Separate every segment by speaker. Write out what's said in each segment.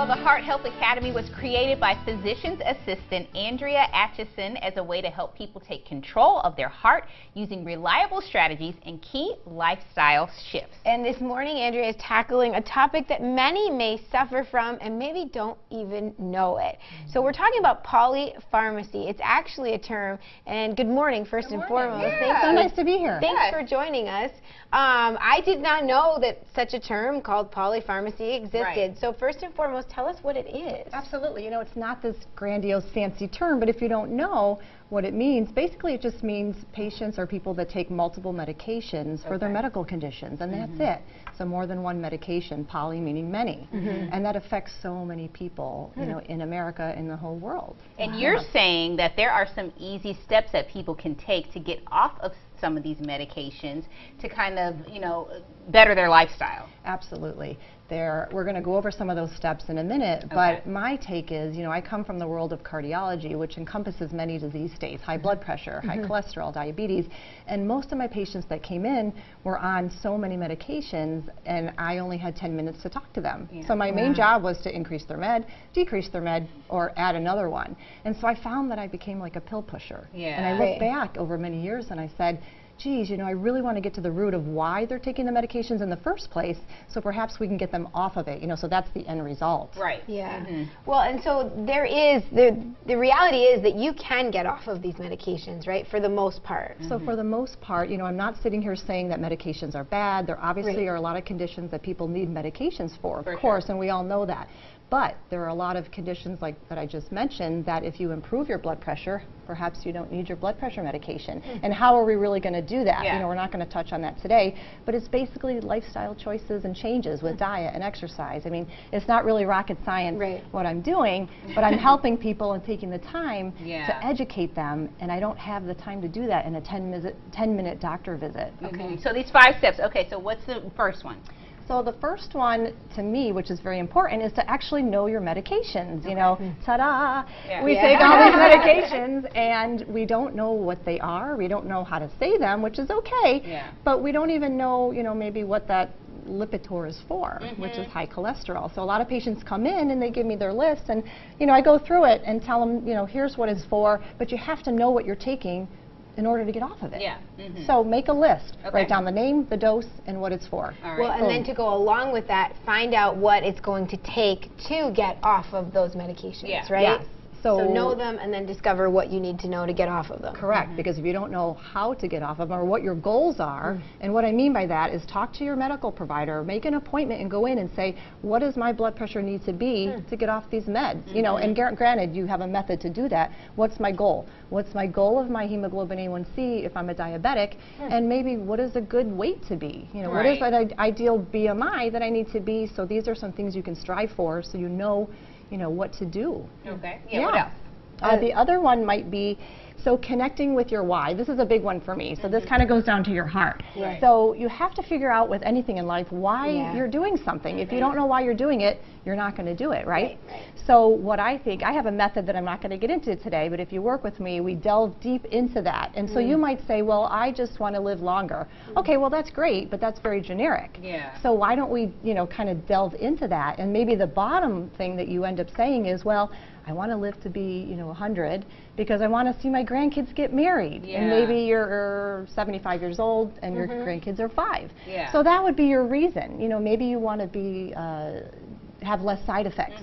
Speaker 1: Well, the Heart Health Academy was created by physician's assistant Andrea Atcheson as a way to help people take control of their heart using reliable strategies and key lifestyle shifts.
Speaker 2: And this morning, Andrea is tackling a topic that many may suffer from and maybe don't even know it. So we're talking about polypharmacy. It's actually a term. And good morning, first and foremost.
Speaker 3: Yeah. So nice to be here.
Speaker 2: Thanks for joining us. I did not know that such a term called polypharmacy existed.
Speaker 1: Right.
Speaker 2: So first and foremost, tell us what it is.
Speaker 3: Absolutely. You know, it's not this grandiose, fancy term, but if you don't know what it means, basically it just means patients or people that take multiple medications for their medical conditions, and that's it. So more than one medication, poly meaning many, and that affects so many people, you know, in America and the whole world.
Speaker 1: And you're saying that there are some easy steps that people can take to get off of some of these medications to kind of, you know, better their lifestyle.
Speaker 3: Absolutely. We're going to go over some of those steps in a minute, but my take is, you know, I come from the world of cardiology, which encompasses many disease states, high blood pressure, high cholesterol, diabetes, and most of my patients that came in were on so many medications, and I only had 10 minutes to talk to them. So my main job was to increase their med, decrease their med, or add another one. And so I found that I became like a pill pusher. And I looked back over many years and I said, geez, you know, I really want to get to the root of why they're taking the medications in the first place, so perhaps we can get them off of it, you know, so that's the end result.
Speaker 1: Right.
Speaker 2: Yeah. Well, and so there is, the reality is that you can get off of these medications, right, for the most part.
Speaker 3: So for the most part, you know, I'm not sitting here saying that medications are bad. There obviously are a lot of conditions that people need medications for, of course, and we all know that. But there are a lot of conditions like that I just mentioned that if you improve your blood pressure, perhaps you don't need your blood pressure medication. And how are we really going to do that? You know, we're not going to touch on that today, but it's basically lifestyle choices and changes with diet and exercise. I mean, it's not really rocket science what I'm doing, but I'm helping people and taking the time to educate them, and I don't have the time to do that in a 10-minute doctor visit.
Speaker 1: Okay. So these 5 steps. Okay, so what's the first one?
Speaker 3: So the first one, to me, which is very important, is to actually know your medications. You know, ta-da! We take all these medications, and we don't know what they are. We don't know how to say them, which is okay. But we don't even know, you know, maybe what that Lipitor is for, which is high cholesterol. So a lot of patients come in and they give me their list, and, you know, I go through it and tell them, you know, here's what it's for, but you have to know what you're taking in order to get off of it. So make a list. Write down the name, the dose, and what it's for.
Speaker 2: Well, and then to go along with that, find out what it's going to take to get off of those medications, right? So know them and then discover what you need to know to get off of them.
Speaker 3: Correct, because if you don't know how to get off of them or what your goals are, and what I mean by that is talk to your medical provider, make an appointment and go in and say, what does my blood pressure need to be to get off these meds? You know, and granted, you have a method to do that. What's my goal? What's my goal of my hemoglobin A1C if I'm a diabetic? And maybe what is a good weight to be? You know, what is an ideal BMI that I need to be? So these are some things you can strive for so you know what to do.
Speaker 1: Okay. What else?
Speaker 3: The other one might be, so connecting with your why. This is a big one for me. So this kind of goes down to your heart. So you have to figure out with anything in life why you're doing something. If you don't know why you're doing it, you're not going to do it, right? So what I think, I have a method that I'm not going to get into today, but if you work with me, we delve deep into that. And so you might say, well, I just want to live longer. Okay, well, that's great, but that's very generic. So why don't we, you know, kind of delve into that? And maybe the bottom thing that you end up saying is, well, I want to live to be, you know, 100 because I want to see my grandkids get married. And maybe you're 75 years old and your grandkids are 5. So that would be your reason. You know, maybe you want to be have less side effects,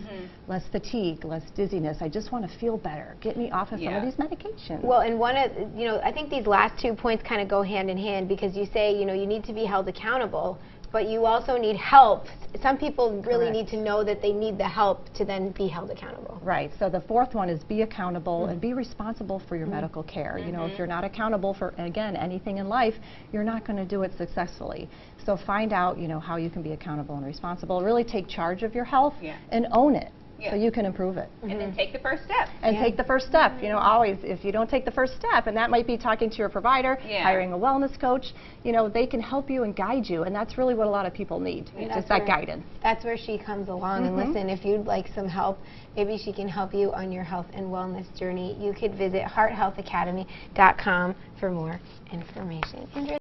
Speaker 3: less fatigue, less dizziness. I just want to feel better. Get me off of some of these medications.
Speaker 2: Well, and one of, you know, I think these last 2 points kind of go hand in hand because you say, you know, you need to be held accountable, but you also need help. Some people really need to know that they need the help to then be held accountable.
Speaker 3: Right. So the fourth one is be accountable and be responsible for your medical care. You know, if you're not accountable for, again, anything in life, you're not going to do it successfully. So find out, you know, how you can be accountable and responsible. Really take charge of your health and own it. so you can improve it.
Speaker 1: And then take the first step.
Speaker 3: And take the first step. You know, always, if you don't take the first step, and that might be talking to your provider, hiring a wellness coach, you know, they can help you and guide you, and that's really what a lot of people need, just that guidance.
Speaker 2: That's where she comes along, and listen, if you'd like some help, maybe she can help you on your health and wellness journey. You could visit hearthealthacademy.com for more information.